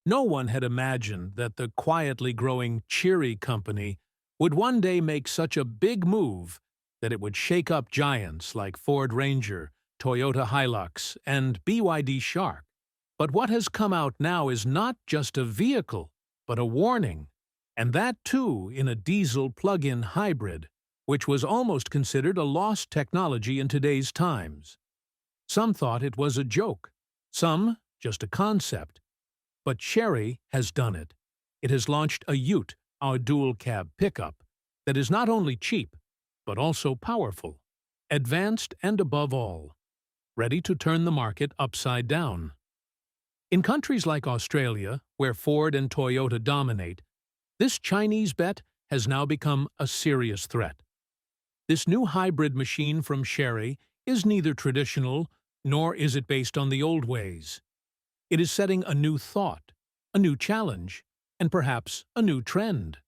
No one had imagined that the quietly growing Chery company would one day make such a big move that it would shake up giants like Ford Ranger, Toyota Hilux, and BYD Shark. But what has come out now is not just a vehicle, but a warning, and that too in a diesel plug-in hybrid, which was almost considered a lost technology in today's times. Some thought it was a joke, some just a concept. But Chery has done it. It has launched a Ute, our dual-cab pickup, that is not only cheap, but also powerful, advanced and above all, ready to turn the market upside down. In countries like Australia, where Ford and Toyota dominate, this Chinese bet has now become a serious threat. This new hybrid machine from Chery is neither traditional nor is it based on the old ways. It is setting a new thought, a new challenge, and perhaps a new trend.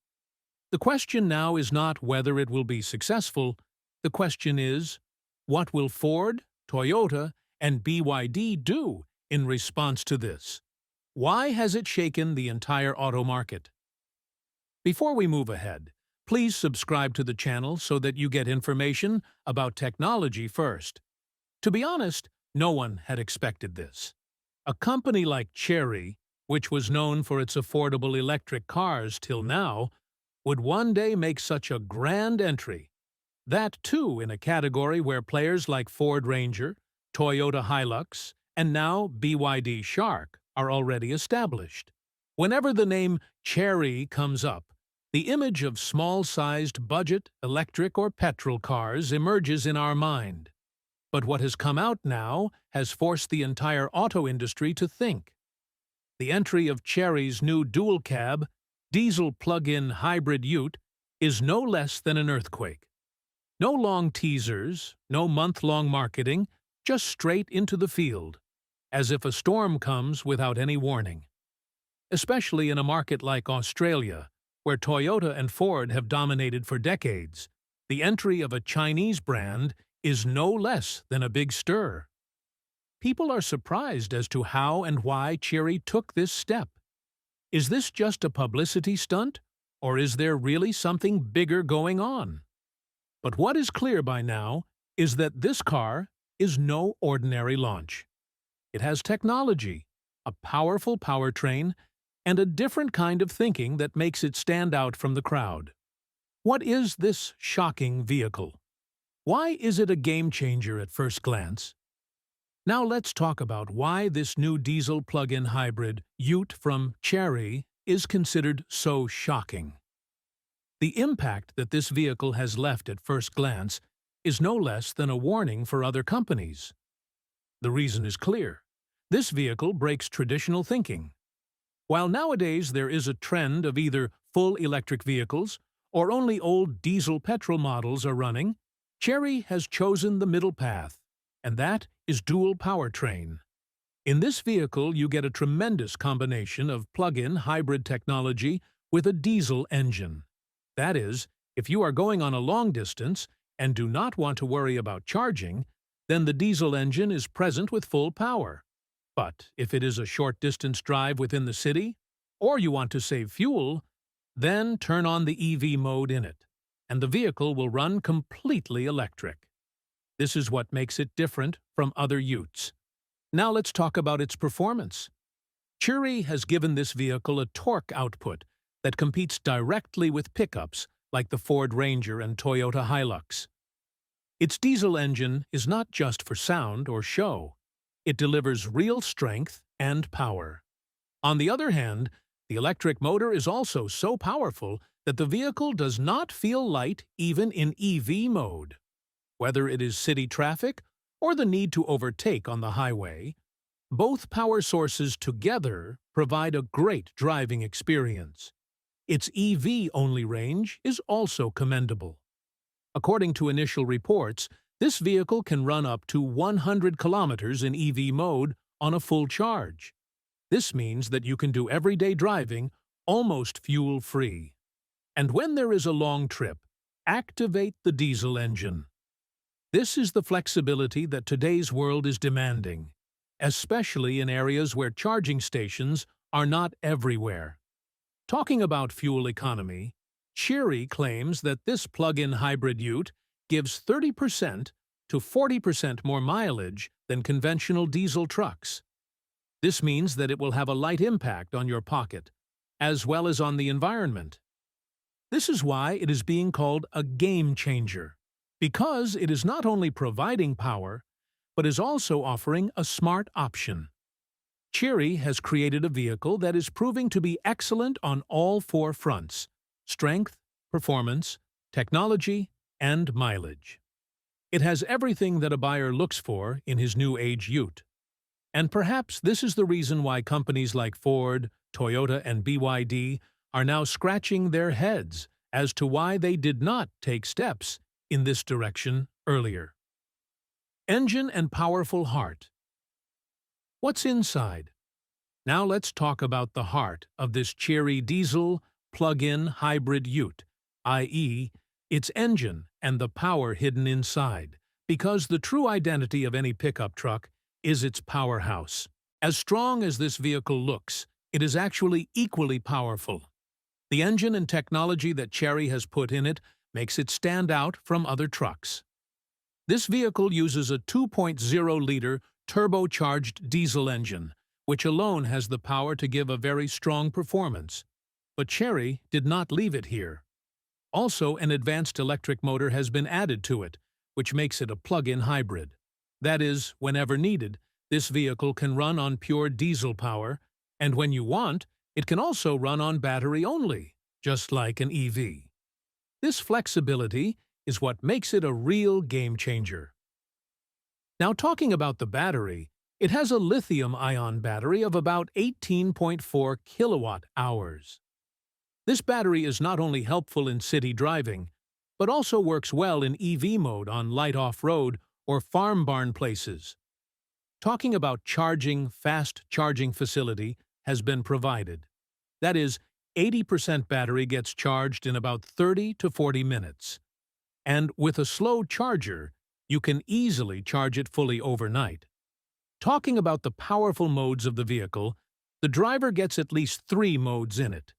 The question now is not whether it will be successful. The question is, what will Ford, Toyota, and BYD do in response to this? Why has it shaken the entire auto market? Before we move ahead, please subscribe to the channel so that you get information about technology first. To be honest, no one had expected this. A company like Chery, which was known for its affordable electric cars till now, would one day make such a grand entry. That too in a category where players like Ford Ranger, Toyota Hilux, and now BYD Shark are already established. Whenever the name Chery comes up, the image of small-sized budget, electric or petrol cars emerges in our mind. But what has come out now has forced the entire auto industry to think. The entry of Chery's new dual-cab, diesel plug-in hybrid Ute is no less than an earthquake. No long teasers, no month-long marketing, just straight into the field, as if a storm comes without any warning. Especially in a market like Australia, where Toyota and Ford have dominated for decades, the entry of a Chinese brand is no less than a big stir. People are surprised as to how and why Chery took this step. Is this just a publicity stunt, or is there really something bigger going on? But what is clear by now is that this car is no ordinary launch. It has technology, a powerful powertrain, and a different kind of thinking that makes it stand out from the crowd. What is this shocking vehicle? Why is it a game-changer at first glance? Now let's talk about why this new diesel plug-in hybrid Ute from Chery is considered so shocking. The impact that this vehicle has left at first glance is no less than a warning for other companies. The reason is clear. This vehicle breaks traditional thinking. While nowadays there is a trend of either full electric vehicles or only old diesel-petrol models are running, Chery has chosen the middle path, and that is dual powertrain. In this vehicle, you get a tremendous combination of plug-in hybrid technology with a diesel engine. That is, if you are going on a long distance and do not want to worry about charging, then the diesel engine is present with full power. But if it is a short-distance drive within the city, or you want to save fuel, then turn on the EV mode in it, and the vehicle will run completely electric. This is what makes it different from other Utes. Now let's talk about its performance. Chery has given this vehicle a torque output that competes directly with pickups like the Ford Ranger and Toyota Hilux. Its diesel engine is not just for sound or show. It delivers real strength and power. On the other hand, the electric motor is also so powerful that the vehicle does not feel light even in EV mode. Whether it is city traffic or the need to overtake on the highway, both power sources together provide a great driving experience. Its EV-only range is also commendable. According to initial reports, this vehicle can run up to 100 kilometers in EV mode on a full charge. This means that you can do everyday driving almost fuel-free. And when there is a long trip, activate the diesel engine. This is the flexibility that today's world is demanding, especially in areas where charging stations are not everywhere. Talking about fuel economy, Chery claims that this plug-in hybrid ute gives 30% to 40% more mileage than conventional diesel trucks. This means that it will have a light impact on your pocket, as well as on the environment. This is why it is being called a game changer, because it is not only providing power, but is also offering a smart option. Chery has created a vehicle that is proving to be excellent on all four fronts: strength, performance, technology, and mileage. It has everything that a buyer looks for in his new age ute. And perhaps this is the reason why companies like Ford, Toyota, and BYD are now scratching their heads as to why they did not take steps in this direction earlier. Engine and powerful heart. What's inside? Now let's talk about the heart of this Chery diesel plug-in hybrid ute, i.e., its engine and the power hidden inside, because the true identity of any pickup truck is its powerhouse. As strong as this vehicle looks, it is actually equally powerful. The engine and technology that Chery has put in it makes it stand out from other trucks. This vehicle uses a 2.0-liter turbocharged diesel engine, which alone has the power to give a very strong performance. But Chery did not leave it here. Also, an advanced electric motor has been added to it, which makes it a plug-in hybrid. That is, whenever needed, this vehicle can run on pure diesel power, and when you want, it can also run on battery only, just like an EV. This flexibility is what makes it a real game changer. Now, talking about the battery, it has a lithium-ion battery of about 18.4 kilowatt-hours. This battery is not only helpful in city driving, but also works well in EV mode on light off-road or farm barn places. Talking about charging, fast charging facility has been provided. That is, 80% battery gets charged in about 30 to 40 minutes. And with a slow charger, you can easily charge it fully overnight. Talking about the powerful modes of the vehicle, the driver gets at least 3 modes in it: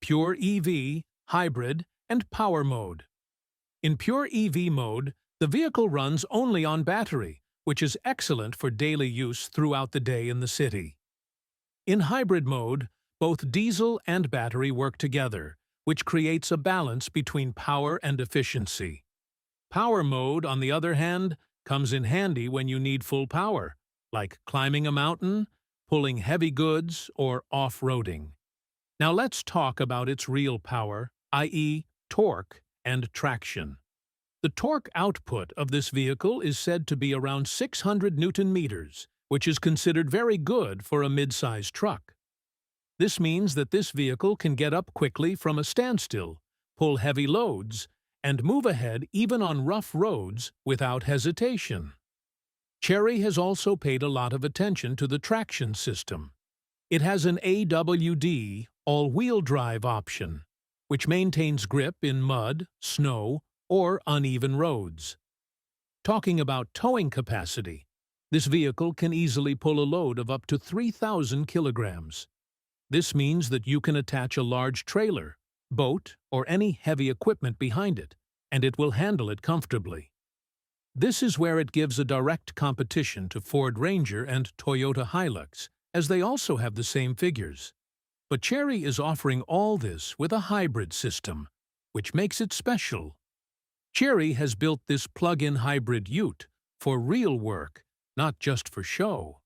pure EV, hybrid, and power mode. In pure EV mode, the vehicle runs only on battery, which is excellent for daily use throughout the day in the city. In hybrid mode, both diesel and battery work together, which creates a balance between power and efficiency. Power mode, on the other hand, comes in handy when you need full power, like climbing a mountain, pulling heavy goods, or off-roading. Now let's talk about its real power, i.e., torque and traction. The torque output of this vehicle is said to be around 600 Newton-meters, which is considered very good for a mid-sized truck. This means that this vehicle can get up quickly from a standstill, pull heavy loads, and move ahead even on rough roads without hesitation. Chery has also paid a lot of attention to the traction system. It has an AWD, all-wheel drive option, which maintains grip in mud, snow, or uneven roads. Talking about towing capacity, this vehicle can easily pull a load of up to 3,000 kilograms. This means that you can attach a large trailer, boat, or any heavy equipment behind it, and it will handle it comfortably. This is where it gives a direct competition to Ford Ranger and Toyota Hilux, as they also have the same figures. But Chery is offering all this with a hybrid system, which makes it special. Chery has built this plug-in hybrid ute for real work, not just for show.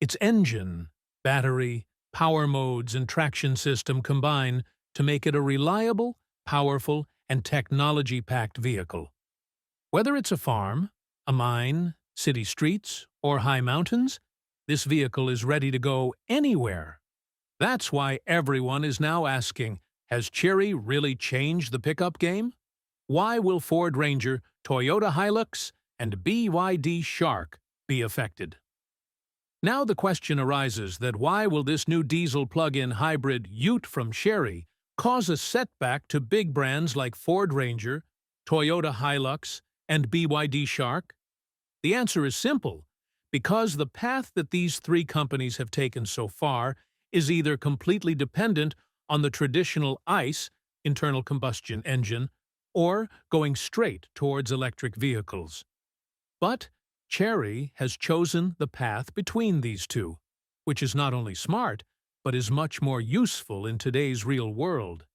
Its engine, battery, power modes, and traction system combine to make it a reliable, powerful, and technology-packed vehicle. Whether it's a farm, a mine, city streets, or high mountains, this vehicle is ready to go anywhere. That's why everyone is now asking, has Chery really changed the pickup game? Why will Ford Ranger, Toyota Hilux, and BYD Shark be affected? Now the question arises that why will this new diesel plug-in hybrid ute from Chery cause a setback to big brands like Ford Ranger, Toyota Hilux, and BYD Shark? The answer is simple: because the path that these 3 companies have taken so far is either completely dependent on the traditional ICE, internal combustion engine, or going straight towards electric vehicles. But Chery has chosen the path between these two, which is not only smart, but is much more useful in today's real world.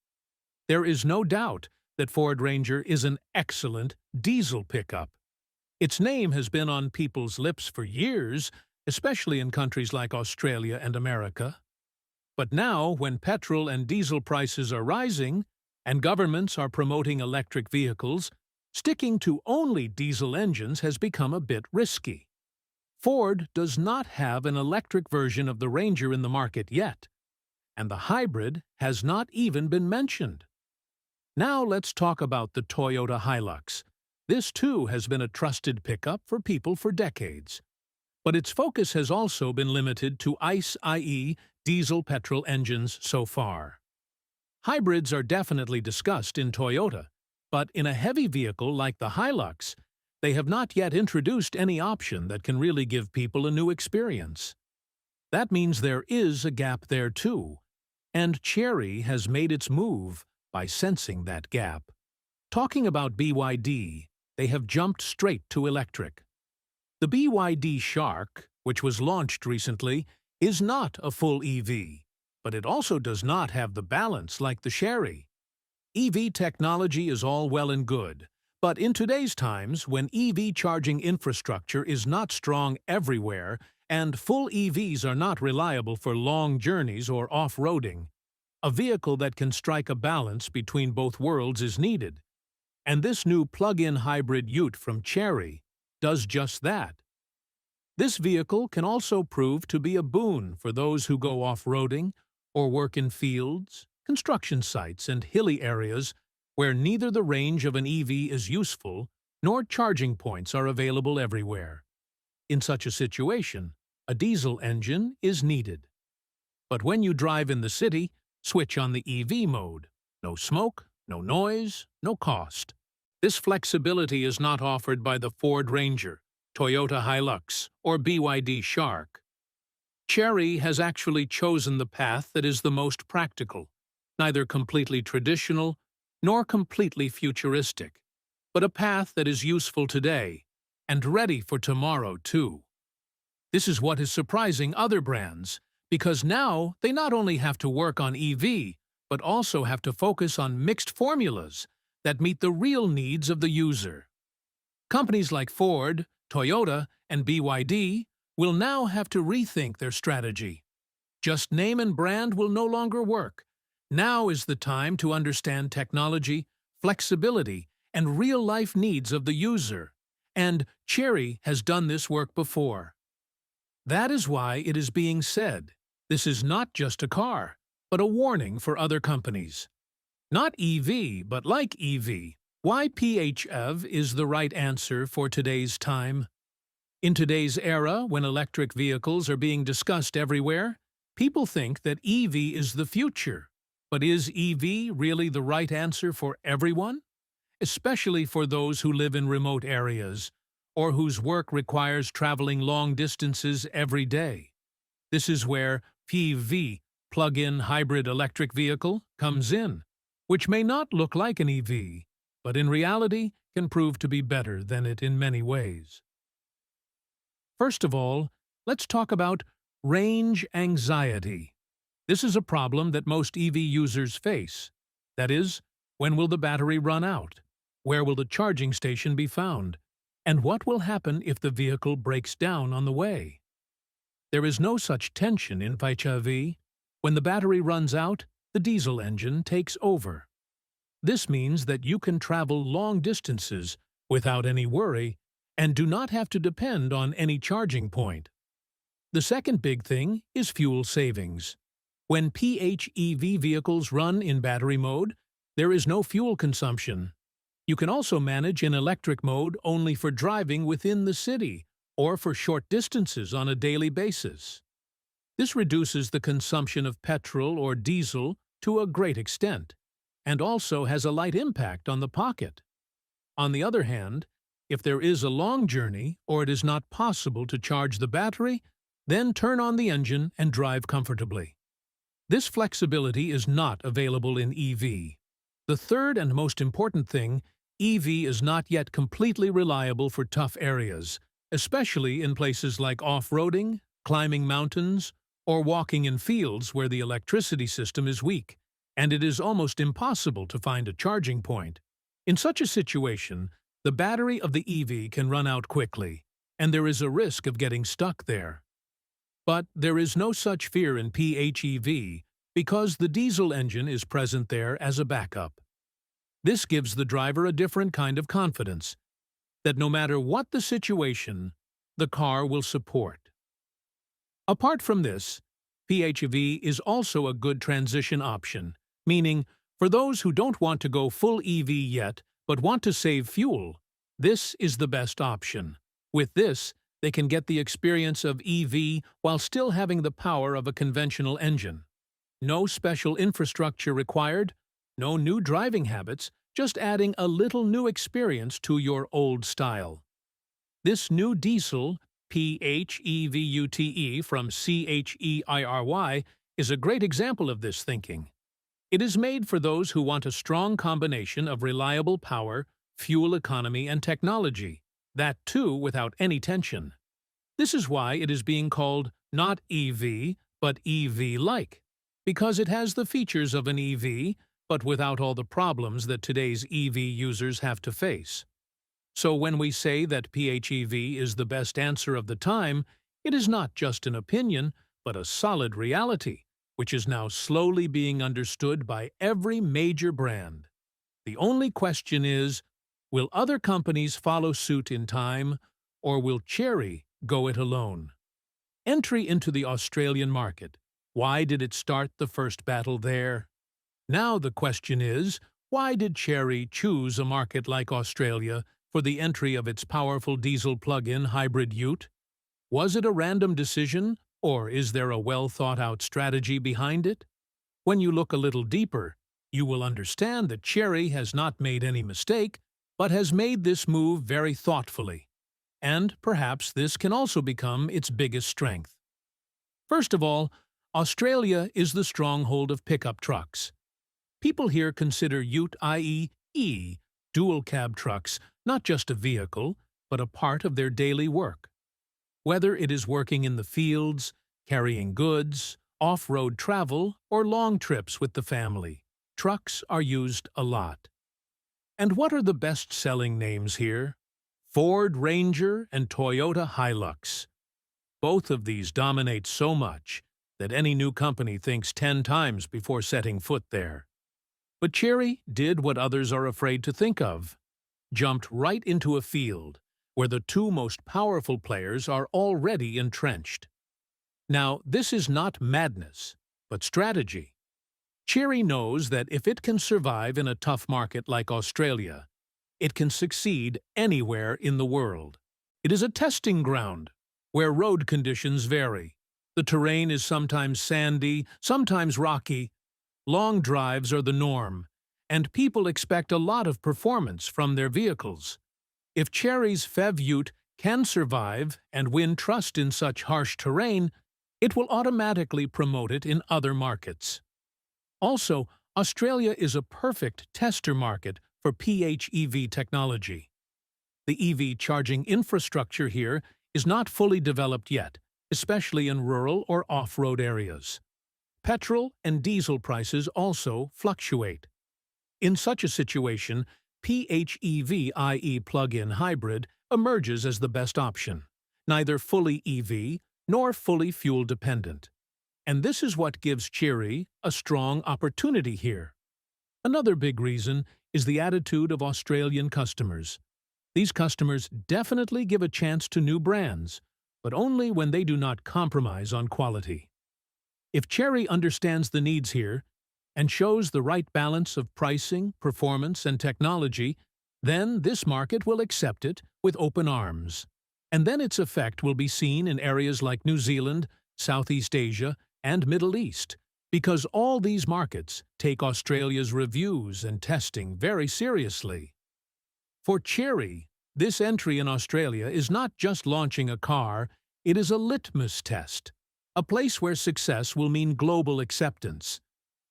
There is no doubt that Ford Ranger is an excellent diesel pickup. Its name has been on people's lips for years, especially in countries like Australia and America. But now, when petrol and diesel prices are rising, and governments are promoting electric vehicles, sticking to only diesel engines has become a bit risky. Ford does not have an electric version of the Ranger in the market yet, and the hybrid has not even been mentioned. Now let's talk about the Toyota Hilux. This too has been a trusted pickup for people for decades. But its focus has also been limited to ICE, i.e., diesel-petrol engines so far. Hybrids are definitely discussed in Toyota, but in a heavy vehicle like the Hilux, they have not yet introduced any option that can really give people a new experience. That means there is a gap there too, and Chery has made its move by sensing that gap. Talking about BYD, they have jumped straight to electric. The BYD Shark, which was launched recently, is not a full EV, but it also does not have the balance like the Chery. EV technology is all well and good, but in today's times, when EV charging infrastructure is not strong everywhere and full EVs are not reliable for long journeys or off-roading, a vehicle that can strike a balance between both worlds is needed. And this new plug-in hybrid Ute from Chery does just that. This vehicle can also prove to be a boon for those who go off-roading or work in fields, construction sites, and hilly areas where neither the range of an EV is useful nor charging points are available everywhere. In such a situation, a diesel engine is needed. But when you drive in the city, switch on the EV mode. No smoke, no noise, no cost. This flexibility is not offered by the Ford Ranger, Toyota Hilux, or BYD Shark. Chery has actually chosen the path that is the most practical, neither completely traditional nor completely futuristic, but a path that is useful today and ready for tomorrow too. This is what is surprising other brands, because now they not only have to work on EV, but also have to focus on mixed formulas that meet the real needs of the user. Companies like Ford, Toyota, and BYD will now have to rethink their strategy. Just name and brand will no longer work. Now is the time to understand technology, flexibility, and real-life needs of the user, and Chery has done this work before. That is why it is being said, this is not just a car, but a warning for other companies. Not EV, but like EV. Why PHEV is the right answer for today's time? In today's era, when electric vehicles are being discussed everywhere, people think that EV is the future. But is EV really the right answer for everyone? Especially for those who live in remote areas, or whose work requires traveling long distances every day. This is where PHEV, plug-in hybrid electric vehicle, comes in, which may not look like an EV, but in reality can prove to be better than it in many ways. First of all, let's talk about range anxiety. This is a problem that most EV users face. That is, when will the battery run out? Where will the charging station be found? And what will happen if the vehicle breaks down on the way? There is no such tension in PHEV. When the battery runs out, the diesel engine takes over. This means that you can travel long distances without any worry and do not have to depend on any charging point. The second big thing is fuel savings. When PHEV vehicles run in battery mode, there is no fuel consumption. You can also manage in electric mode only for driving within the city or for short distances on a daily basis. This reduces the consumption of petrol or diesel to a great extent, and also has a light impact on the pocket. On the other hand, if there is a long journey or it is not possible to charge the battery, then turn on the engine and drive comfortably. This flexibility is not available in EV. The third and most important thing, EV is not yet completely reliable for tough areas, especially in places like off-roading, climbing mountains, or walking in fields where the electricity system is weak, and it is almost impossible to find a charging point. In such a situation, the battery of the EV can run out quickly, and there is a risk of getting stuck there. But there is no such fear in PHEV because the diesel engine is present there as a backup. This gives the driver a different kind of confidence, that no matter what the situation, the car will support. Apart from this, PHEV is also a good transition option, meaning for those who don't want to go full EV yet but want to save fuel, this is the best option. With this, they can get the experience of EV while still having the power of a conventional engine. No special infrastructure required, no new driving habits, just adding a little new experience to your old style. This new diesel, PHEVUTE from CHERY, is a great example of this thinking. It is made for those who want a strong combination of reliable power, fuel economy, and technology, that too without any tension. This is why it is being called not EV, but EV-like, because it has the features of an EV, but without all the problems that today's EV users have to face. So when we say that PHEV is the best answer of the time, it is not just an opinion, but a solid reality, which is now slowly being understood by every major brand. The only question is, will other companies follow suit in time, or will Chery go it alone? Entry into the Australian market. Why did it start the first battle there? Now the question is, why did Chery choose a market like Australia for the entry of its powerful diesel plug-in hybrid ute? Was it a random decision, or is there a well-thought-out strategy behind it? When you look a little deeper, you will understand that Chery has not made any mistake, but has made this move very thoughtfully. And perhaps this can also become its biggest strength. First of all, Australia is the stronghold of pickup trucks. People here consider ute, i.e., dual-cab trucks, not just a vehicle, but a part of their daily work. Whether it is working in the fields, carrying goods, off-road travel, or long trips with the family, trucks are used a lot. And what are the best-selling names here? Ford Ranger and Toyota Hilux. Both of these dominate so much that any new company thinks 10 times before setting foot there. But Chery did what others are afraid to think of. Jumped right into a field where the two most powerful players are already entrenched. Now, this is not madness, but strategy. Chery knows that if it can survive in a tough market like Australia, it can succeed anywhere in the world. It is a testing ground where road conditions vary. The terrain is sometimes sandy, sometimes rocky. Long drives are the norm, and people expect a lot of performance from their vehicles. If Chery's PHEV Ute can survive and win trust in such harsh terrain, it will automatically promote it in other markets. Also, Australia is a perfect tester market for PHEV technology. The EV charging infrastructure here is not fully developed yet, especially in rural or off-road areas. Petrol and diesel prices also fluctuate. In such a situation, PHEV, i.e. plug-in hybrid, emerges as the best option, neither fully EV nor fully fuel-dependent. And this is what gives Chery a strong opportunity here. Another big reason is the attitude of Australian customers. These customers definitely give a chance to new brands, but only when they do not compromise on quality. If Chery understands the needs here and shows the right balance of pricing, performance, and technology, then this market will accept it with open arms. And then its effect will be seen in areas like New Zealand, Southeast Asia, and Middle East, because all these markets take Australia's reviews and testing very seriously. For Chery, this entry in Australia is not just launching a car, it is a litmus test. a place where success will mean global acceptance.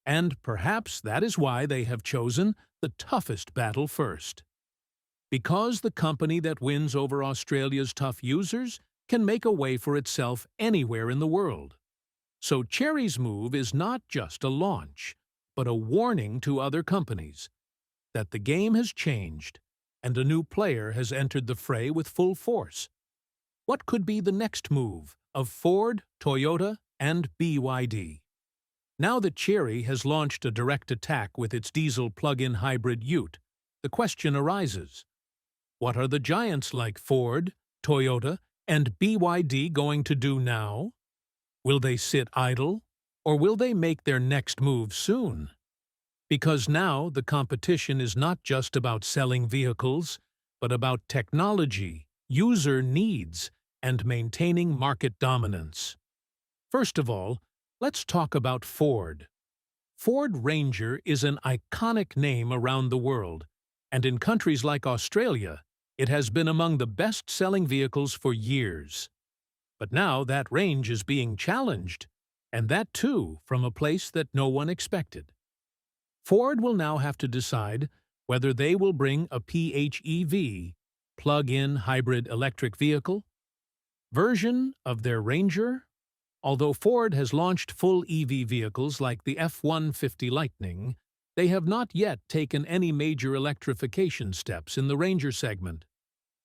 And perhaps that is why they have chosen the toughest battle first. Because the company that wins over Australia's tough users can make a way for itself anywhere in the world. So Chery's move is not just a launch, but a warning to other companies that the game has changed and a new player has entered the fray with full force. What could be the next move of Ford, Toyota, and BYD? Now that Chery has launched a direct attack with its diesel plug-in hybrid Ute, the question arises: what are the giants like Ford, Toyota, and BYD going to do now? Will they sit idle, or will they make their next move soon? Because now the competition is not just about selling vehicles, but about technology, user needs, and maintaining market dominance. First of all, let's talk about Ford. Ford Ranger is an iconic name around the world, and in countries like Australia, it has been among the best-selling vehicles for years. But now that range is being challenged, and that too from a place that no one expected. Ford will now have to decide whether they will bring a PHEV, plug-in hybrid electric vehicle, version of their Ranger. Although Ford has launched full EV vehicles like the F-150 Lightning, they have not yet taken any major electrification steps in the Ranger segment.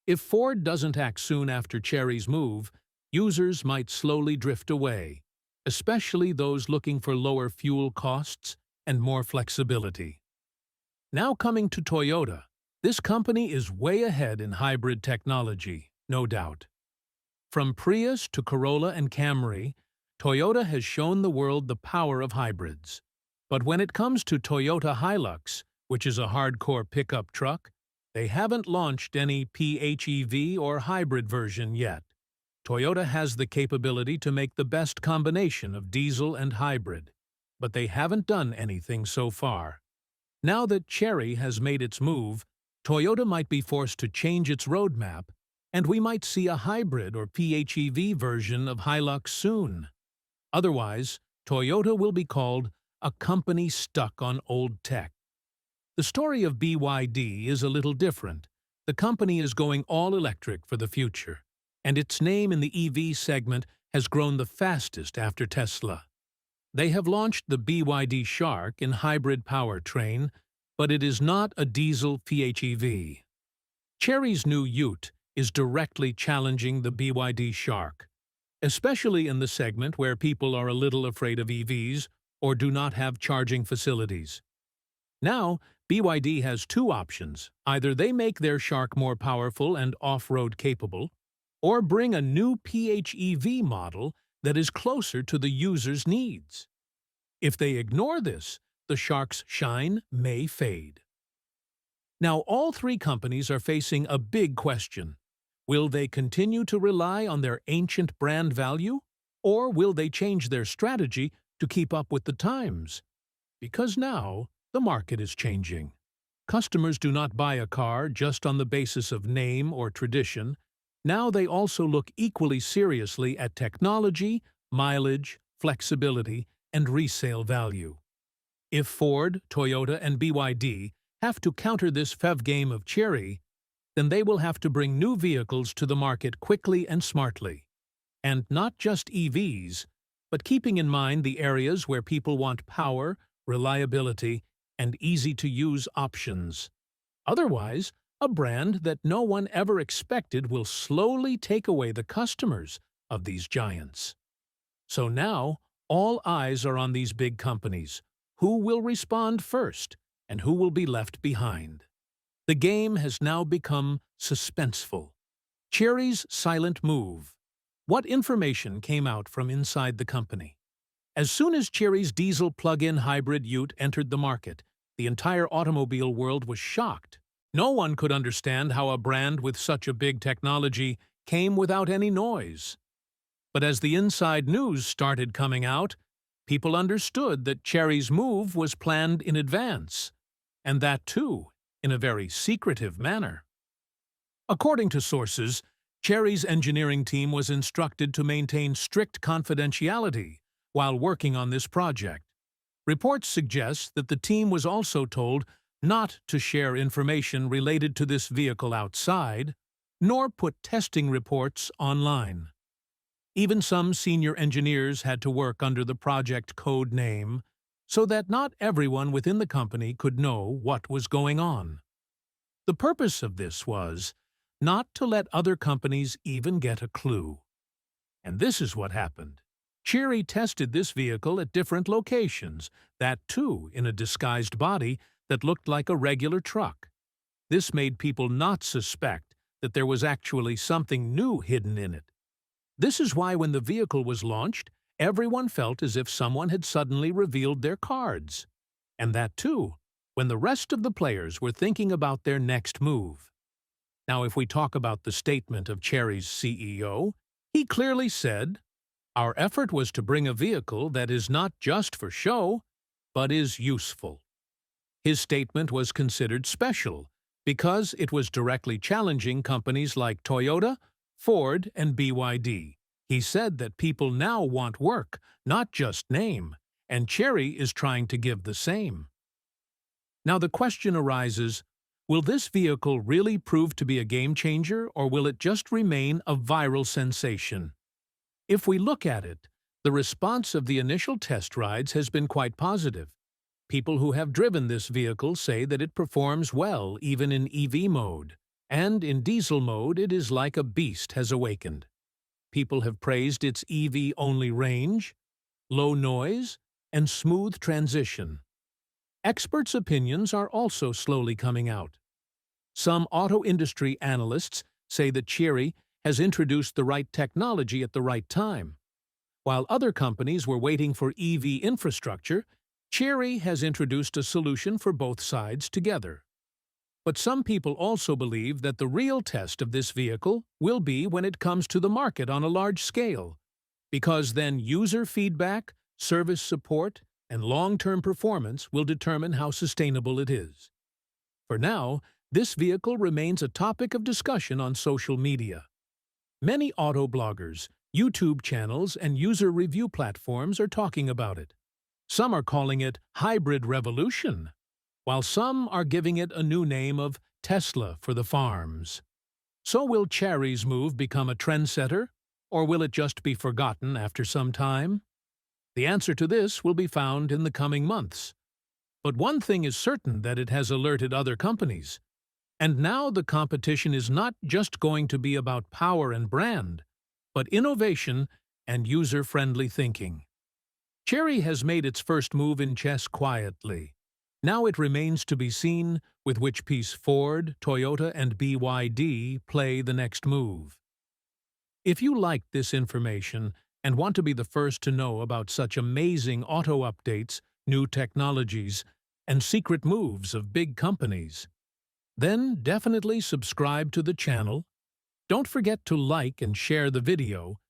If Ford doesn't act soon after Chery's move, users might slowly drift away, especially those looking for lower fuel costs and more flexibility. Now coming to Toyota, this company is way ahead in hybrid technology, no doubt. From Prius to Corolla and Camry, Toyota has shown the world the power of hybrids. But when it comes to Toyota Hilux, which is a hardcore pickup truck, they haven't launched any PHEV or hybrid version yet. Toyota has the capability to make the best combination of diesel and hybrid, but they haven't done anything so far. Now that Chery has made its move, Toyota might be forced to change its roadmap, and we might see a hybrid or PHEV version of Hilux soon. Otherwise, Toyota will be called a company stuck on old tech. The story of BYD is a little different. The company is going all electric for the future, and its name in the EV segment has grown the fastest after Tesla. They have launched the BYD Shark in hybrid powertrain, but it is not a diesel PHEV. Chery's new Ute is directly challenging the BYD Shark, especially in the segment where people are a little afraid of EVs or do not have charging facilities. Now, BYD has two options. Either they make their Shark more powerful and off-road capable, or bring a new PHEV model that is closer to the user's needs. If they ignore this, the Shark's shine may fade. Now, all three companies are facing a big question. Will they continue to rely on their ancient brand value, or will they change their strategy to keep up with the times? Because now, the market is changing. Customers do not buy a car just on the basis of name or tradition. Now they also look equally seriously at technology, mileage, flexibility, and resale value. If Ford, Toyota, and BYD have to counter this PHEV game of Chery, then they will have to bring new vehicles to the market quickly and smartly. And not just EVs, but keeping in mind the areas where people want power, reliability, and easy-to-use options. Otherwise, a brand that no one ever expected will slowly take away the customers of these giants. So now, all eyes are on these big companies. Who will respond first, and who will be left behind? The game has now become suspenseful. Chery's silent move. What information came out from inside the company? As soon as Chery's diesel plug-in hybrid Ute entered the market, the entire automobile world was shocked. No one could understand how a brand with such a big technology came without any noise. But as the inside news started coming out, people understood that Chery's move was planned in advance, and that too, in a very secretive manner. According to sources, Chery's engineering team was instructed to maintain strict confidentiality while working on this project. Reports suggest that the team was also told not to share information related to this vehicle outside, nor put testing reports online. Even some senior engineers had to work under the project code name, so that not everyone within the company could know what was going on. The purpose of this was not to let other companies even get a clue. And this is what happened. Chery tested this vehicle at different locations, that too in a disguised body that looked like a regular truck. This made people not suspect that there was actually something new hidden in it. This is why when the vehicle was launched, everyone felt as if someone had suddenly revealed their cards. And that too, when the rest of the players were thinking about their next move. Now, if we talk about the statement of Chery's CEO, he clearly said, "Our effort was to bring a vehicle that is not just for show, but is useful." His statement was considered special because it was directly challenging companies like Toyota, Ford, and BYD. He said that people now want work, not just name, and Chery is trying to give the same. Now the question arises, will this vehicle really prove to be a game-changer, or will it just remain a viral sensation? If we look at it, the response of the initial test rides has been quite positive. People who have driven this vehicle say that it performs well even in EV mode, and in diesel mode it is like a beast has awakened. People have praised its EV-only range, low noise, and smooth transition. Experts' opinions are also slowly coming out. Some auto industry analysts say that Chery has introduced the right technology at the right time. While other companies were waiting for EV infrastructure, Chery has introduced a solution for both sides together. But some people also believe that the real test of this vehicle will be when it comes to the market on a large scale, because then user feedback, service support, and long-term performance will determine how sustainable it is. For now, this vehicle remains a topic of discussion on social media. Many auto bloggers, YouTube channels, and user review platforms are talking about it. Some are calling it hybrid revolution, while some are giving it a new name of Tesla for the farms. So will Chery's move become a trendsetter, or will it just be forgotten after some time? The answer to this will be found in the coming months. But one thing is certain, that it has alerted other companies. And now the competition is not just going to be about power and brand, but innovation and user-friendly thinking. Chery has made its first move in chess quietly. Now it remains to be seen with which piece Ford, Toyota, and BYD play the next move. If you liked this information and want to be the first to know about such amazing auto updates, new technologies, and secret moves of big companies, then definitely subscribe to the channel. Don't forget to like and share the video,